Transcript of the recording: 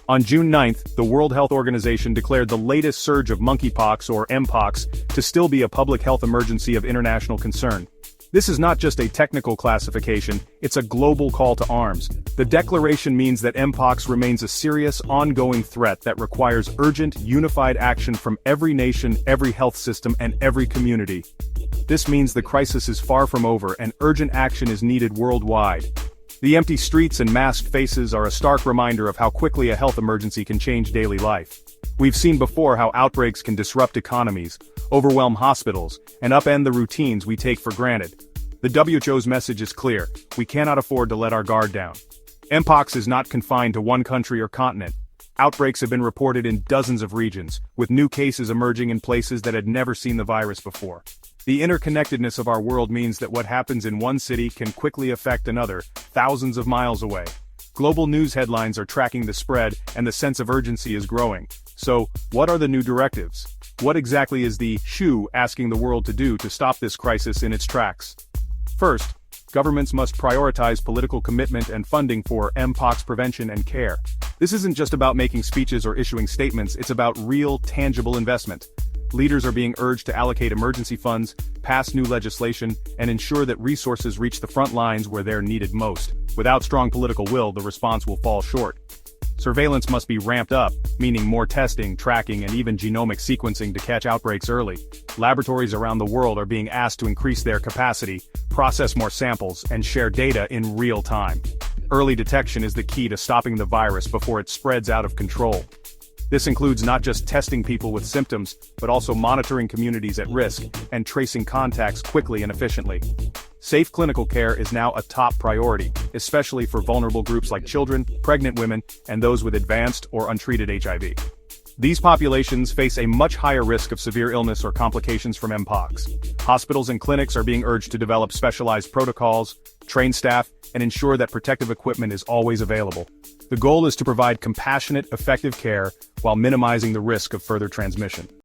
On June 9th, the World Health Organization declared the latest surge of monkeypox or Mpox to still be a public health emergency of international concern. This is not just a technical classification, it's a global call to arms. The declaration means that Mpox remains a serious, ongoing threat that requires urgent, unified action from every nation, every health system, and every community. This means the crisis is far from over and urgent action is needed worldwide. The empty streets and masked faces are a stark reminder of how quickly a health emergency can change daily life. We've seen before how outbreaks can disrupt economies, overwhelm hospitals, and upend the routines we take for granted. The WHO's message is clear: we cannot afford to let our guard down. Mpox is not confined to one country or continent. Outbreaks have been reported in dozens of regions, with new cases emerging in places that had never seen the virus before. The interconnectedness of our world means that what happens in one city can quickly affect another, thousands of miles away. Global news headlines are tracking the spread, and the sense of urgency is growing. So, what are the new directives? What exactly is the WHO asking the world to do to stop this crisis in its tracks? First, governments must prioritize political commitment and funding for Mpox prevention and care. This isn't just about making speeches or issuing statements, it's about real, tangible investment. Leaders are being urged to allocate emergency funds, pass new legislation, and ensure that resources reach the front lines where they're needed most. Without strong political will, the response will fall short. Surveillance must be ramped up, meaning more testing, tracking, and even genomic sequencing to catch outbreaks early. Laboratories around the world are being asked to increase their capacity, process more samples, and share data in real time. Early detection is the key to stopping the virus before it spreads out of control. This includes not just testing people with symptoms, but also monitoring communities at risk and tracing contacts quickly and efficiently. Safe clinical care is now a top priority, especially for vulnerable groups like children, pregnant women, and those with advanced or untreated HIV. These populations face a much higher risk of severe illness or complications from Mpox. Hospitals and clinics are being urged to develop specialized protocols, train staff, and ensure that protective equipment is always available. The goal is to provide compassionate, effective care while minimizing the risk of further transmission.